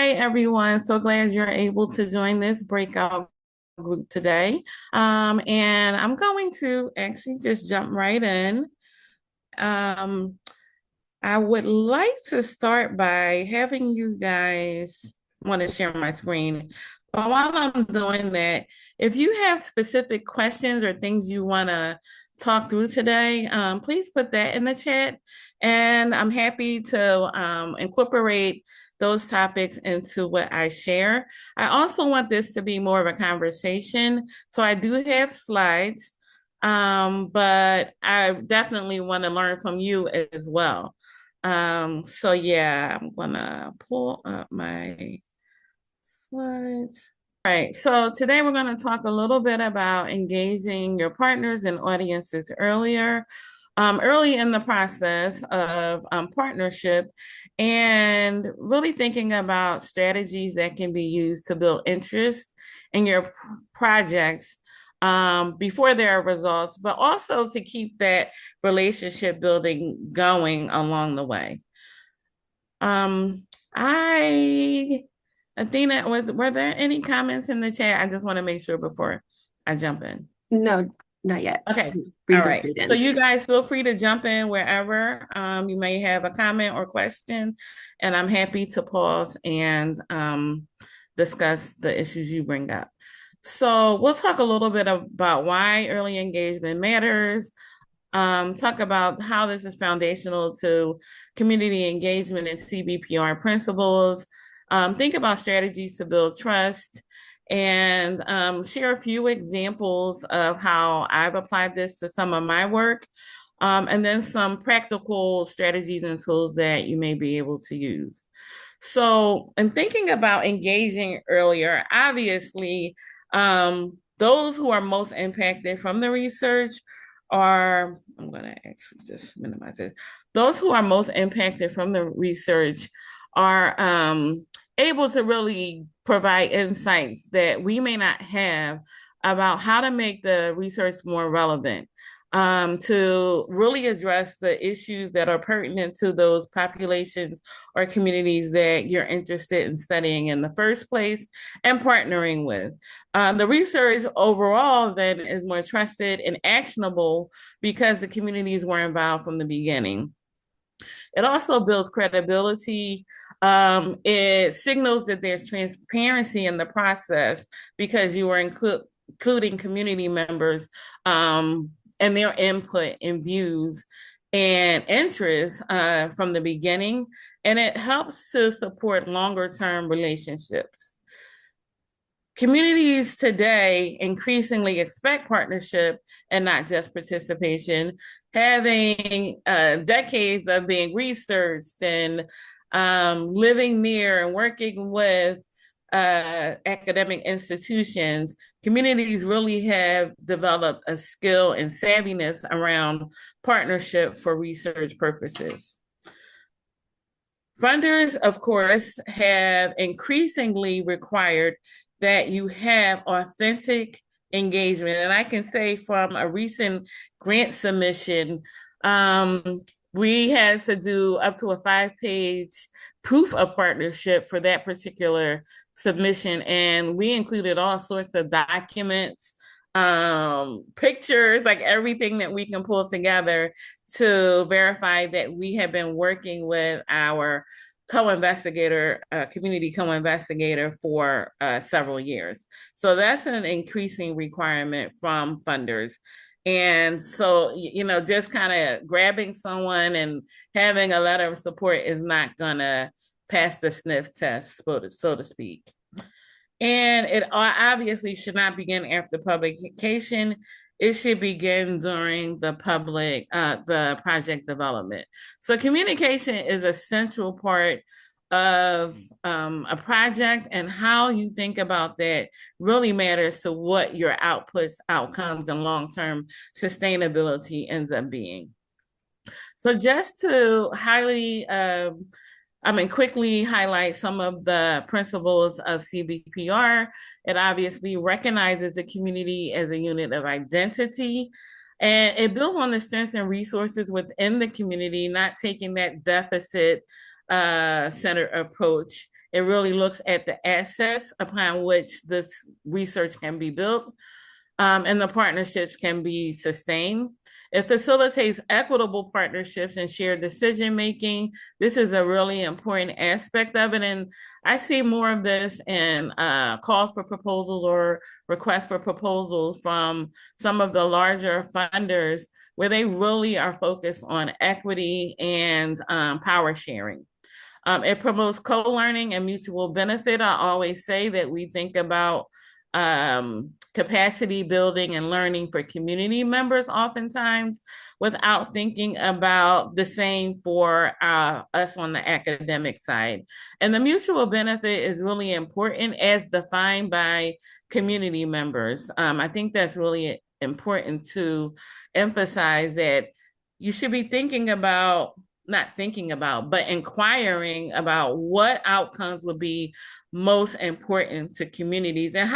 Hi, everyone. So glad you're able to join this breakout group today. And I'm going to actually just jump right in. Um, I would like to start by having you guys want to share my screen. But while I'm doing that, if you have specific questions or things you want to talk through today, please put that in the chat. And I'm happy to incorporate those topics into what I share. I also want this to be more of a conversation. So I do have slides, but I definitely want to learn from you as well. So yeah, I'm gonna pull up my slides. All right, so today we're going to talk a little bit about engaging your partners and audiences early in the process of partnership, and really thinking about strategies that can be used to build interest in your projects before there are results, but also to keep that relationship building going along the way. Um, I Athena, were there any comments in the chat? I just want to make sure before I jump in. No, not yet. Okay. Read All them right. straight So in. you guys feel free to jump in wherever you may have a comment or question, and I'm happy to pause and discuss the issues you bring up. So we'll talk a little bit about why early engagement matters, talk about how this is foundational to community engagement and CBPR principles, think about strategies to build trust, and share a few examples of how I've applied this to some of my work, and then some practical strategies and tools that you may be able to use. So, in thinking about engaging earlier, obviously, those who are most impacted from the research are, I'm going to actually just minimize it. Those who are most impacted from the research are able to really provide insights that we may not have about how to make the research more relevant, to really address the issues that are pertinent to those populations or communities that you're interested in studying in the first place and partnering with. The research overall then is more trusted and actionable because the communities were involved from the beginning. It also builds credibility. It signals that there's transparency in the process because you are including community members and their input and views and interests from the beginning. And it helps to support longer term relationships. Communities today increasingly expect partnership and not just participation. Having decades of being researched and living near and working with academic institutions, communities really have developed a skill and savviness around partnership for research purposes. Funders, of course, have increasingly required that you have authentic engagement. And I can say from a recent grant submission, we had to do up to a 5-page proof of partnership for that particular submission. And we included all sorts of documents, pictures, like everything that we can pull together to verify that we have been working with our co-investigator, community co-investigator for several years. So that's an increasing requirement from funders. And so, just kind of grabbing someone and having a letter of support is not going to pass the sniff test, so to speak. And it obviously should not begin after publication. It should begin during the project development. So communication is a central part of a project, and how you think about that really matters to what your outputs, outcomes, and long-term sustainability ends up being. So just to quickly highlight some of the principles of CBPR. It obviously recognizes the community as a unit of identity, and it builds on the strengths and resources within the community, not taking that deficit centered approach. It really looks at the assets upon which this research can be built, and the partnerships can be sustained. It facilitates equitable partnerships and shared decision making. This is a really important aspect of it. And I see more of this in calls for proposals or requests for proposals from some of the larger funders, where they really are focused on equity and power sharing. It promotes co-learning and mutual benefit. I always say that we think about capacity building and learning for community members oftentimes without thinking about the same for us on the academic side. And the mutual benefit is really important as defined by community members. I think that's really important to emphasize, that you should be thinking about, not thinking about, but inquiring about what outcomes would be most important to communities, and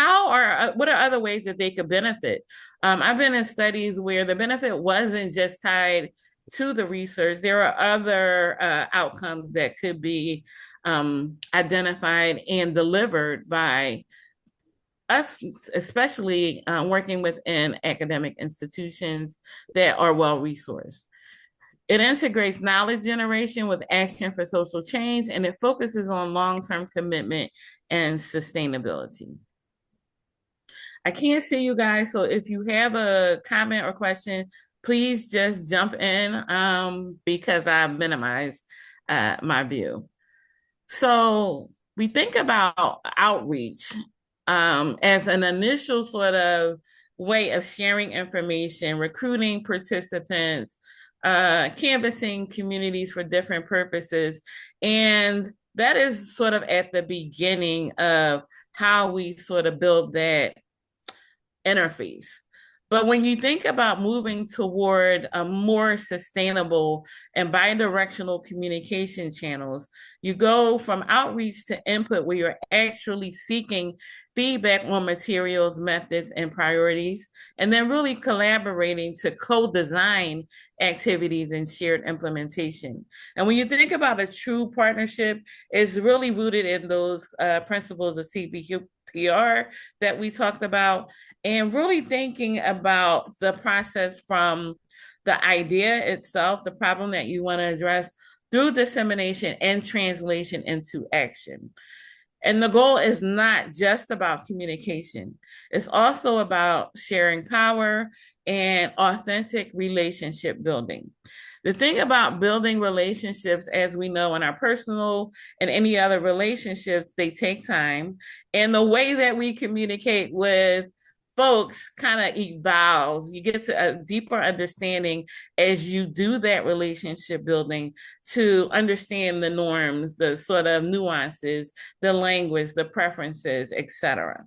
what are other ways that they could benefit. I've been in studies where the benefit wasn't just tied to the research. There are other outcomes that could be identified and delivered by us, especially working within academic institutions that are well-resourced. It integrates knowledge generation with action for social change, and it focuses on long-term commitment and sustainability. I can't see you guys, so if you have a comment or question, please just jump in because I've minimized my view. So we think about outreach as an initial sort of way of sharing information, recruiting participants, canvassing communities for different purposes. And that is sort of at the beginning of how we sort of build that interface. But when you think about moving toward a more sustainable and bidirectional communication channels, you go from outreach to input, where you're actually seeking feedback on materials, methods, and priorities, and then really collaborating to co-design activities and shared implementation. And when you think about a true partnership, it's really rooted in those principles of CBPR that we talked about, and really thinking about the process from the idea itself, the problem that you want to address, through dissemination and translation into action. And the goal is not just about communication. It's also about sharing power and authentic relationship building. The thing about building relationships, as we know in our personal and any other relationships, they take time. And the way that we communicate with folks kind of evolves. You get to a deeper understanding as you do that relationship building, to understand the norms, the sort of nuances, the language, the preferences, etc.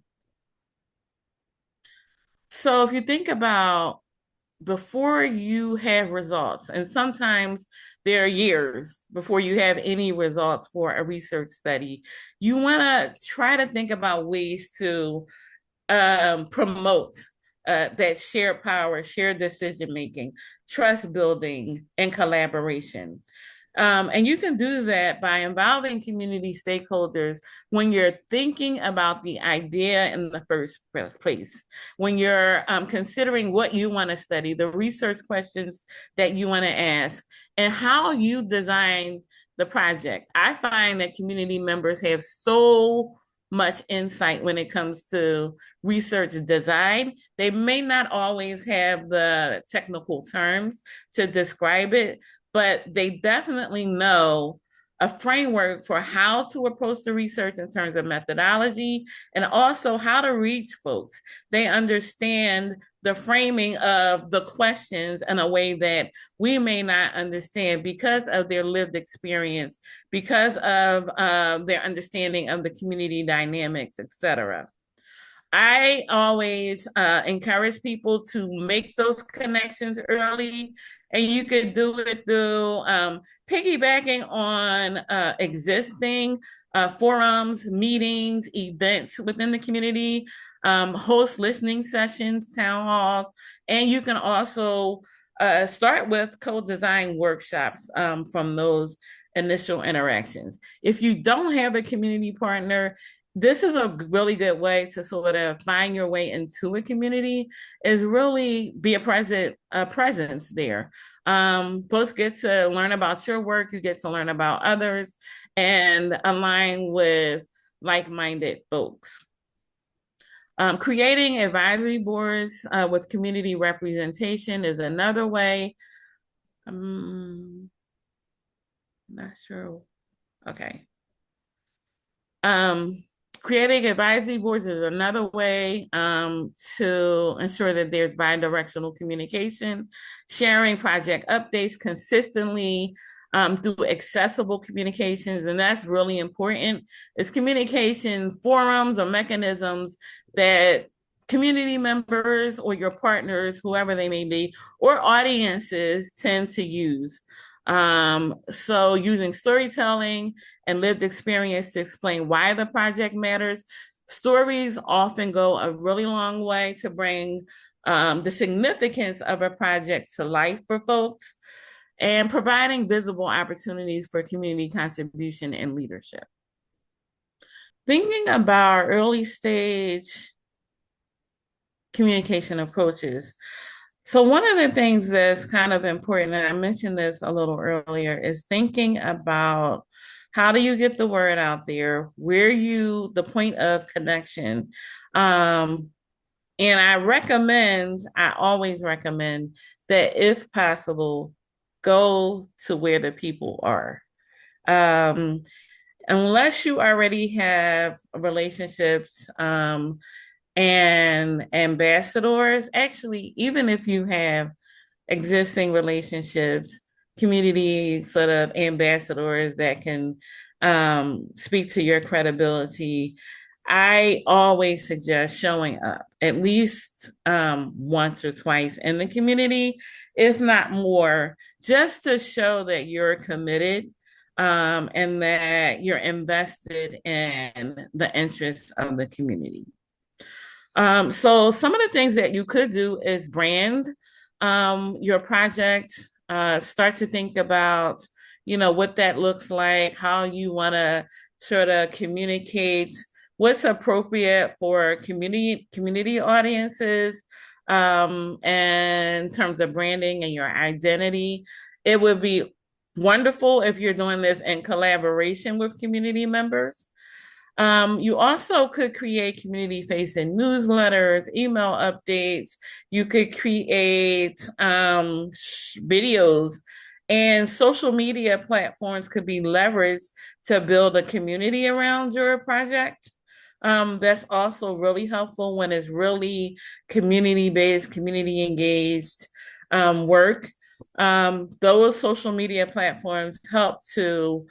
So if you think about before you have results, and sometimes there are years before you have any results for a research study, you want to try to think about ways to promote that shared power, shared decision making, trust building, and collaboration. And you can do that by involving community stakeholders when you're thinking about the idea in the first place, when you're considering what you want to study, the research questions that you want to ask, and how you design the project. I find that community members have so much insight when it comes to research design. They may not always have the technical terms to describe it, but they definitely know a framework for how to approach the research in terms of methodology, and also how to reach folks. They understand the framing of the questions in a way that we may not understand because of their lived experience, because of their understanding of the community dynamics, etc. I always encourage people to make those connections early, and you could do it through piggybacking on existing forums, meetings, events within the community, host listening sessions, town halls, and you can also start with co-design workshops from those initial interactions. If you don't have a community partner, this is a really good way to sort of find your way into a community, is really be a presence there. Folks get to learn about your work, you get to learn about others, and align with like-minded folks. Creating advisory boards with community representation is another way. Not sure. Okay. Um, Creating advisory boards is another way to ensure that there's bi-directional communication, sharing project updates consistently through accessible communications, and that's really important. It's communication forums or mechanisms that community members or your partners, whoever they may be, or audiences tend to use. So using storytelling and lived experience to explain why the project matters. Stories often go a really long way to bring the significance of a project to life for folks, and providing visible opportunities for community contribution and leadership. Thinking about early stage communication approaches. So one of the things that's kind of important, and I mentioned this a little earlier, is thinking about how do you get the word out there, the point of connection. And I always recommend that if possible, go to where the people are. Unless you already have relationships and ambassadors, actually, even if you have existing relationships, community sort of ambassadors that can speak to your credibility, I always suggest showing up at least once or twice in the community, if not more, just to show that you're committed and that you're invested in the interests of the community. So some of the things that you could do is brand your project, start to think about, what that looks like, how you want to sort of communicate, what's appropriate for community audiences, in terms of branding and your identity. It would be wonderful if you're doing this in collaboration with community members. You also could create community-facing newsletters, email updates. You could create videos, and social media platforms could be leveraged to build a community around your project. That's also really helpful when it's really community-based, community-engaged work. Those social media platforms help to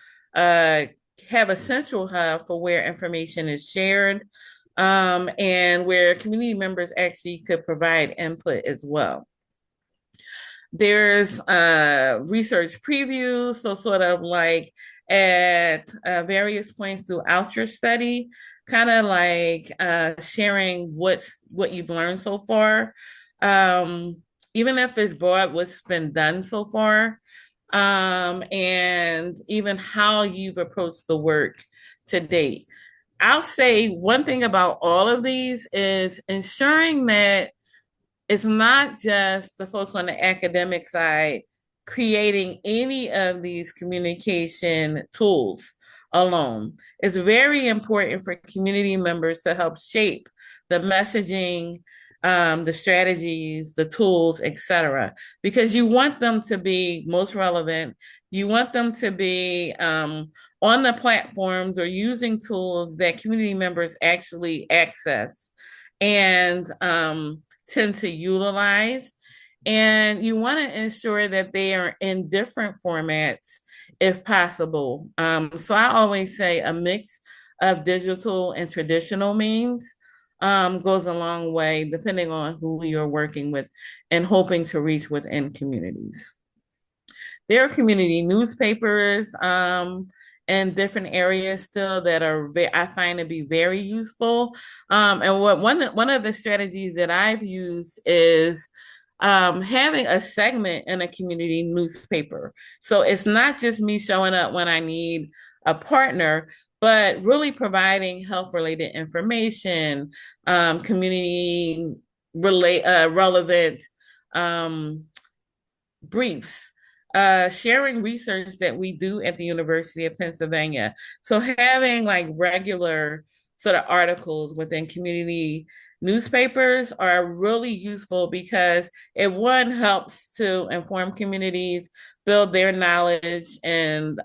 have a central hub for where information is shared, and where community members actually could provide input as well. There's research previews, so sort of like at various points throughout your study, kind of like sharing what you've learned so far, even if it's broad, what's been done so far, and even how you've approached the work to date. I'll say one thing about all of these is ensuring that it's not just the folks on the academic side creating any of these communication tools alone. It's very important for community members to help shape the messaging, the strategies, the tools, etc., because you want them to be most relevant. You want them to be on the platforms or using tools that community members actually access and tend to utilize. And you want to ensure that they are in different formats if possible. So I always say a mix of digital and traditional means goes a long way, depending on who you're working with and hoping to reach within communities. There are community newspapers in different areas still that I find to be very useful. And one of the strategies that I've used is having a segment in a community newspaper. So it's not just me showing up when I need a partner, but really providing health related information, community relevant um, briefs, sharing research that we do at the University of Pennsylvania. So having like regular sort of articles within community newspapers are really useful because it one helps to inform communities, build their knowledge and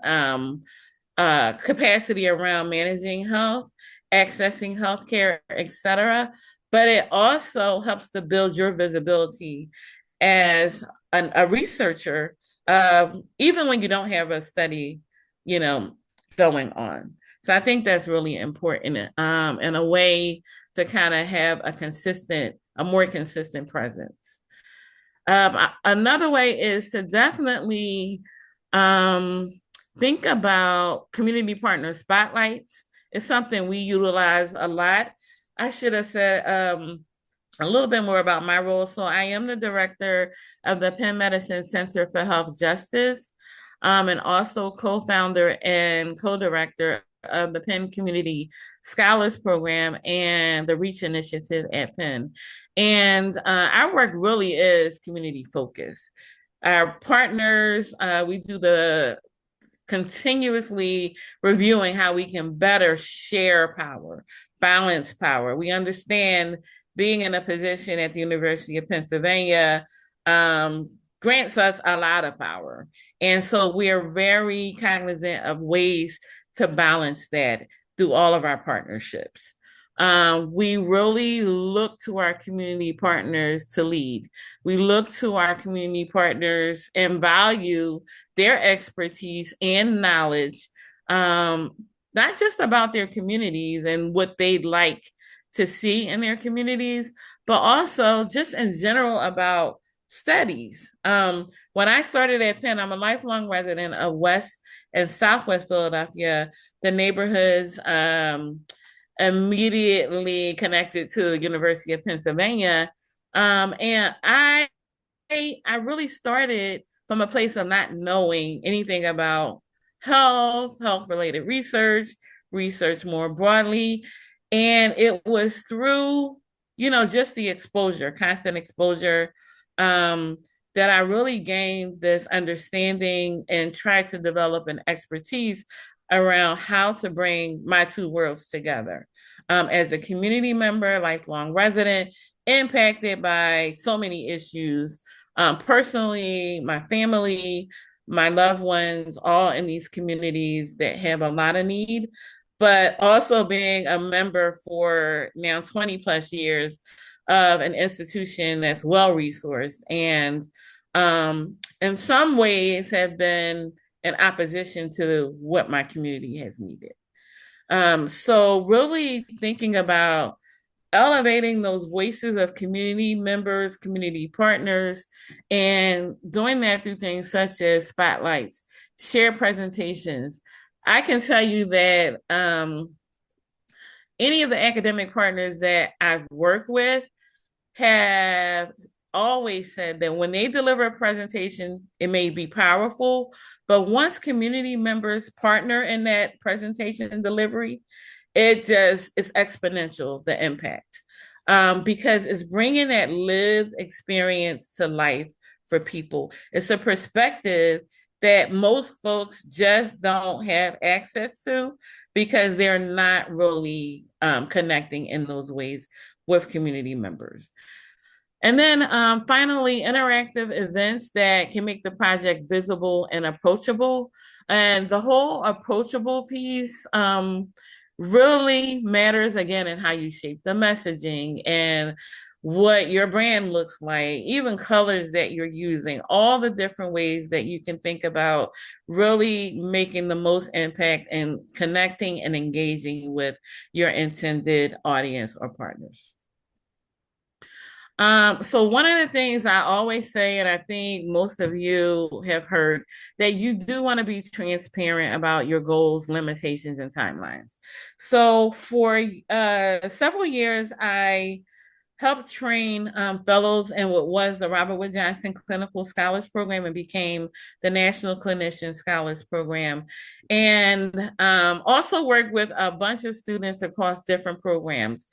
capacity around managing health, accessing healthcare, et cetera. But it also helps to build your visibility as a researcher, even when you don't have a study, you know, going on. So I think that's really important, and a way to kind of have a more consistent presence. Another way is to definitely um, think about community partner spotlights. It's something we utilize a lot. I should have said a little bit more about my role. So I am the director of the Penn Medicine Center for Health Justice, and also co-founder and co-director of the Penn Community Scholars Program and the Reach Initiative at Penn. And our work really is community focused. Our partners, we do the continuously reviewing how we can better share power, balance power. We understand being in a position at the University of Pennsylvania grants us a lot of power. And so we are very cognizant of ways to balance that through all of our partnerships. We really look to our community partners to lead. We look to our community partners and value their expertise and knowledge, not just about their communities and what they'd like to see in their communities, but also just in general about studies. When I started at Penn, I'm a lifelong resident of West and Southwest Philadelphia, the neighborhoods immediately connected to the University of Pennsylvania. And I really started from a place of not knowing anything about health related research, research more broadly. And it was through, just the exposure, constant exposure, that I really gained this understanding and tried to develop an expertise around how to bring my two worlds together. As a community member, lifelong resident, impacted by so many issues, personally, my family, my loved ones, all in these communities that have a lot of need, but also being a member for now 20 plus years of an institution that's well resourced and in some ways have been in opposition to what my community has needed. So really thinking about elevating those voices of community members, community partners, and doing that through things such as spotlights, share presentations. I can tell you that any of the academic partners that I've worked with have always said that when they deliver a presentation, it may be powerful, but once community members partner in that presentation and delivery, it just is exponential, the impact, because it's bringing that lived experience to life for people. It's a perspective that most folks just don't have access to because they're not really connecting in those ways with community members. And then finally, interactive events that can make the project visible and approachable. And the whole approachable piece really matters again in how you shape the messaging and what your brand looks like, even colors that you're using, all the different ways that you can think about really making the most impact and connecting and engaging with your intended audience or partners. So one of the things I always say, and I think most of you have heard, that you do want to be transparent about your goals, limitations, and timelines. So for several years, I helped train fellows in what was the Robert Wood Johnson Clinical Scholars Program and became the National Clinician Scholars Program. And also worked with a bunch of students across different programs.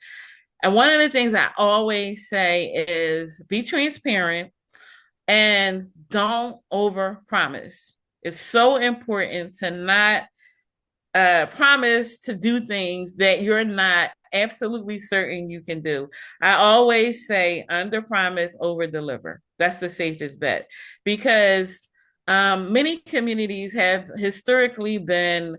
And one of the things I always say is be transparent and don't overpromise. It's so important to not promise to do things that you're not absolutely certain you can do. I always say under promise, over deliver. That's the safest bet because many communities have historically been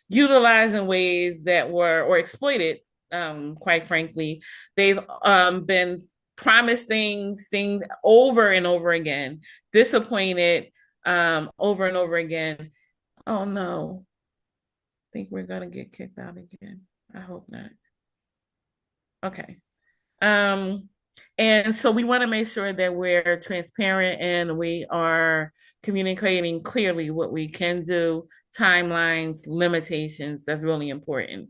utilized in ways that were or exploited. Quite frankly, they've been promised things over and over again, disappointed over and over again. Oh no. I think we're gonna get kicked out again. I hope not. Okay. Um, and so we want to make sure that we're transparent and we are communicating clearly what we can do, timelines, limitations. That's really important.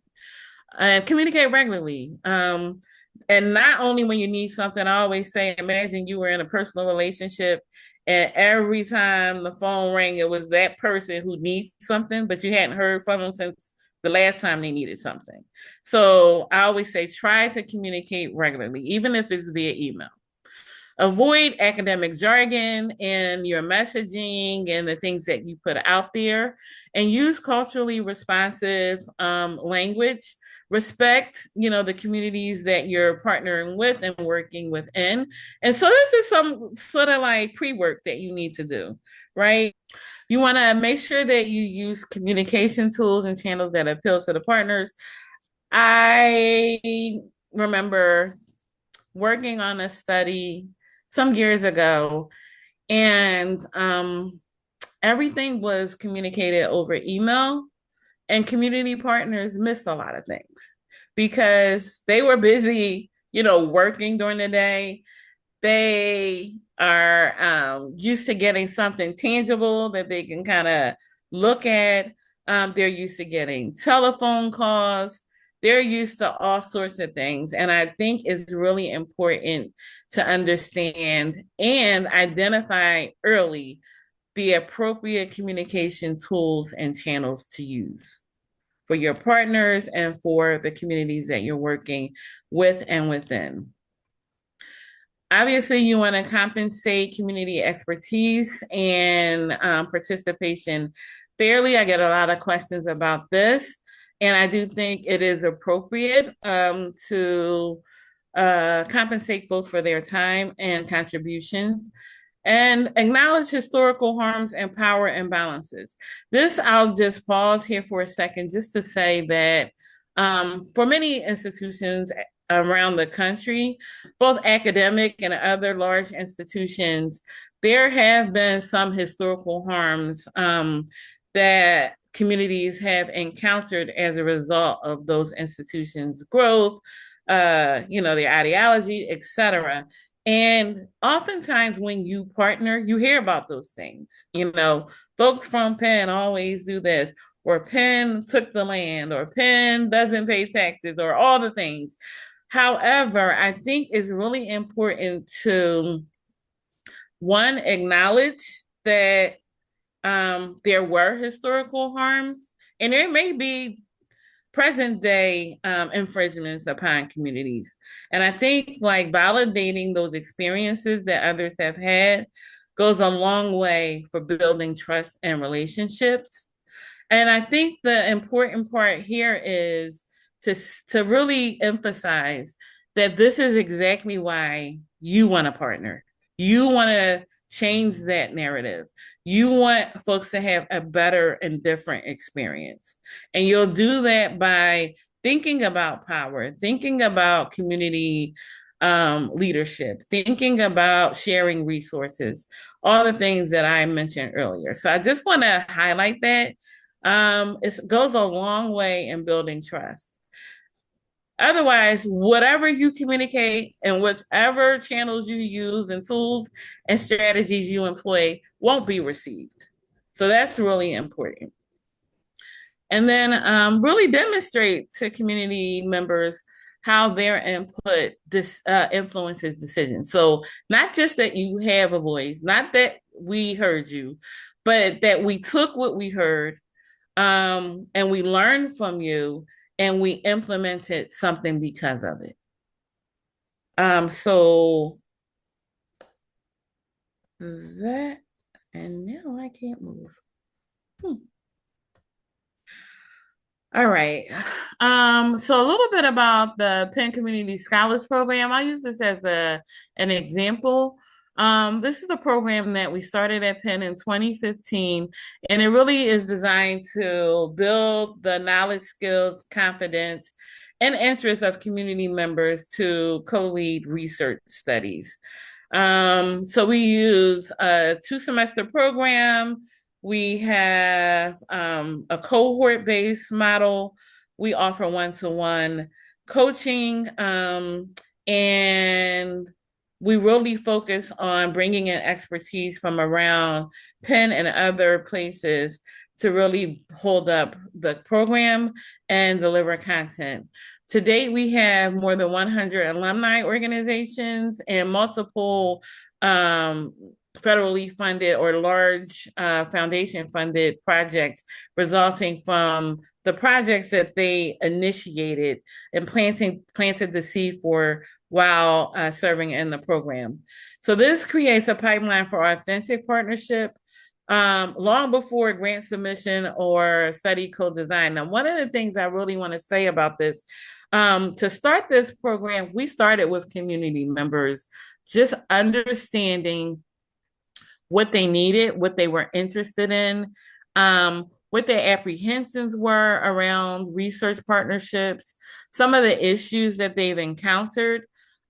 And communicate regularly. And not only when you need something, I always say, imagine you were in a personal relationship and every time the phone rang, it was that person who needs something, but you hadn't heard from them since the last time they needed something. So I always say, try to communicate regularly, even if it's via email. Avoid academic jargon in your messaging and the things that you put out there, and use culturally responsive language. Respect, the communities that you're partnering with and working within. And so this is some sort of like pre-work that you need to do, right? You want to make sure that you use communication tools and channels that appeal to the partners. I remember working on a study some years ago, and everything was communicated over email, and community partners missed a lot of things because they were busy, working during the day. They are used to getting something tangible that they can kind of look at. They're used to getting telephone calls. They're used to all sorts of things. And I think it's really important to understand and identify early the appropriate communication tools and channels to use for your partners and for the communities that you're working with and within. Obviously, you want to compensate community expertise and participation fairly. I get a lot of questions about this, and I do think it is appropriate to compensate folks for their time and contributions and acknowledge historical harms and power imbalances. This, I'll just pause here for a second just to say that for many institutions around the country, both academic and other large institutions, there have been some historical harms that communities have encountered as a result of those institutions' growth, their ideology, et cetera. And oftentimes when you partner, you hear about those things. Folks from Penn always do this, or Penn took the land, or Penn doesn't pay taxes, or all the things. However, I think it's really important to, one, acknowledge that there were historical harms, and there may be present day infringements upon communities. And I think like validating those experiences that others have had goes a long way for building trust and relationships. And I think the important part here is to really emphasize that this is exactly why you want to partner. You want to change that narrative. You want folks to have a better and different experience. And you'll do that by thinking about power, thinking about community leadership, thinking about sharing resources, all the things that I mentioned earlier. So I just want to highlight that. It goes a long way in building trust. Otherwise, whatever you communicate and whatever channels you use and tools and strategies you employ won't be received. So that's really important. And then really demonstrate to community members how their input influences decisions. So not just that you have a voice, not that we heard you, but that we took what we heard, and we learned from you, and we implemented something because of it. So that, and now I can't move. Hmm. All right. So a little bit about the Penn Community Scholars Program. I use this as an example. This is a program that we started at Penn in 2015, and it really is designed to build the knowledge, skills, confidence, and interest of community members to co-lead research studies. So we use a 2-semester program. We have a cohort-based model. We offer one-to-one coaching, and we really focus on bringing in expertise from around Penn and other places to really hold up the program and deliver content. To date, we have more than 100 alumni organizations and multiple federally funded or large foundation funded projects resulting from the projects that they initiated and planted the seed for while serving in the program. So this creates a pipeline for authentic partnership long before grant submission or study co-design. Now, one of the things I really want to say about this, to start this program, we started with community members, just understanding what they needed, what they were interested in, what their apprehensions were around research partnerships, some of the issues that they've encountered,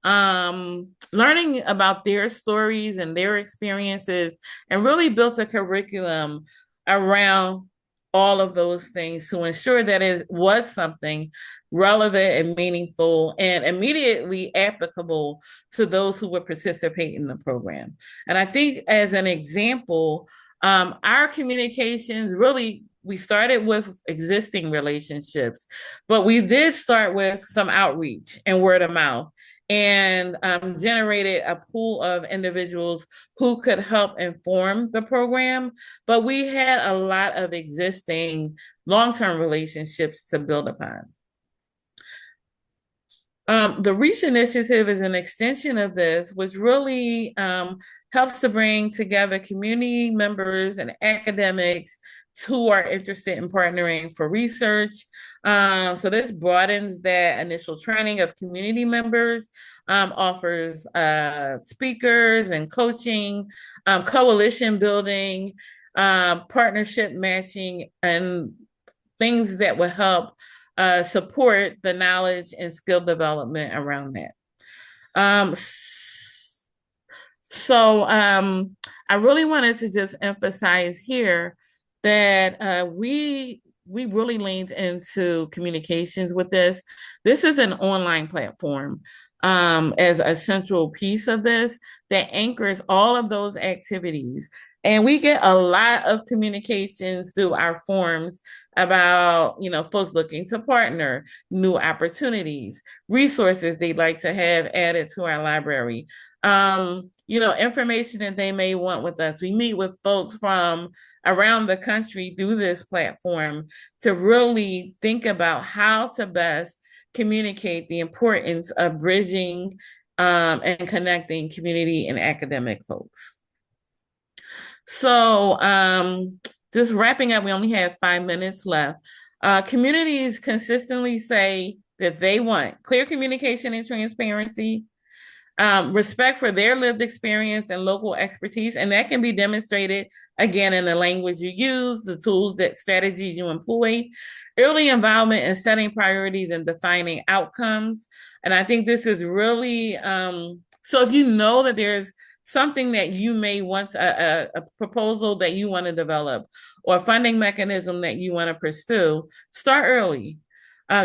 learning about their stories and their experiences, and really built a curriculum around all of those things to ensure that it was something relevant and meaningful and immediately applicable to those who would participate in the program. And I think as an example, our communications really, we started with existing relationships, but we did start with some outreach and word of mouth, and generated a pool of individuals who could help inform the program. But we had a lot of existing long-term relationships to build upon. The Reach Initiative is an extension of this, which really helps to bring together community members and academics who are interested in partnering for research. So this broadens that initial training of community members, offers speakers and coaching, coalition building, partnership matching, and things that will help support the knowledge and skill development around that. I really wanted to just emphasize here that we really leaned into communications with this. This is an online platform as a central piece of this that anchors all of those activities. And we get a lot of communications through our forums about, folks looking to partner, new opportunities, resources they'd like to have added to our library, information that they may want with us. We meet with folks from around the country through this platform to really think about how to best communicate the importance of bridging and connecting community and academic folks. So just wrapping up, we only have 5 minutes left. Communities consistently say that they want clear communication and transparency, respect for their lived experience and local expertise, and that can be demonstrated, again, in the language you use, the tools, strategies you employ, early involvement in setting priorities and defining outcomes. And I think this is really, so if you know that there's something that you may want, a proposal that you want to develop or a funding mechanism that you want to pursue, start early.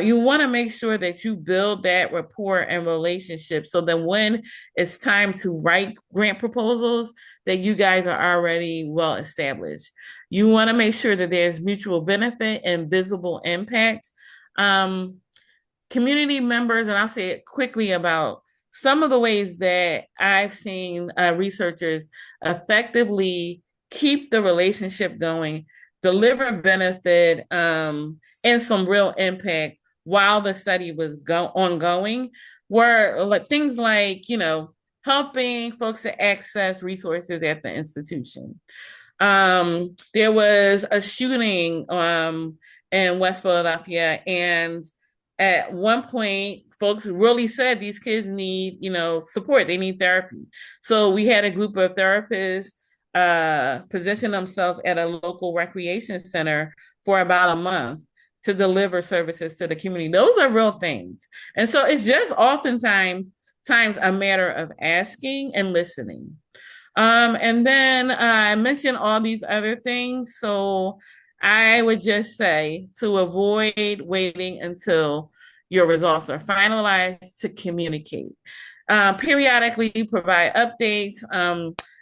You want to make sure that you build that rapport and relationship so that when it's time to write grant proposals, that you guys are already well established. You want to make sure that there's mutual benefit and visible impact. community members, and I'll say it quickly about some of the ways that I've seen researchers effectively keep the relationship going, deliver benefit, and some impact while the study was ongoing, were like things like, helping folks to access resources at the institution. There was a shooting in West Philadelphia, and at one point, folks really said these kids need, support. They need therapy. So we had a group of therapists position themselves at a local recreation center for about a month to deliver services to the community. Those are real things. And so it's just oftentimes a matter of asking and listening. And then I mentioned all these other things. So I would just say to avoid waiting until your results are finalized to communicate. Periodically provide updates.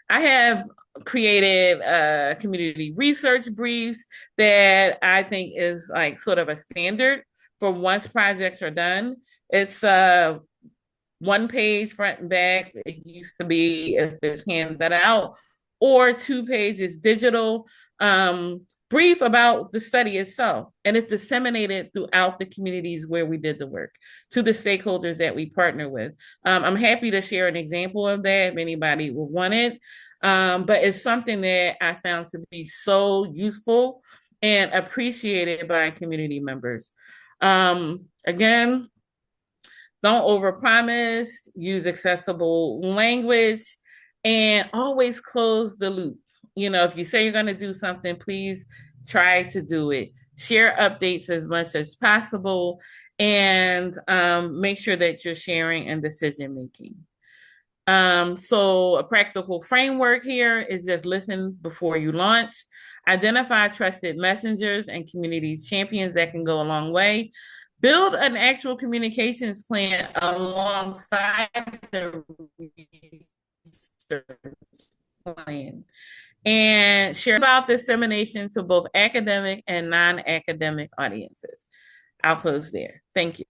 I have created community research briefs that I think is like sort of a standard for once projects are done. It's one page front and back. It used to be, if it's handed out, or 2 pages digital brief about the study itself. And it's disseminated throughout the communities where we did the work to the stakeholders that we partner with. I'm happy to share an example of that if anybody would want it. But it's something that I found to be so useful and appreciated by community members. Again, don't overpromise, use accessible language, and always close the loop. If you say you're going to do something, please try to do it. Share updates as much as possible, and make sure that you're sharing and decision making. So a practical framework here is just listen before you launch. Identify trusted messengers and community champions that can go a long way. Build an actual communications plan alongside the research plan. And share about dissemination to both academic and non-academic audiences. I'll close there. Thank you.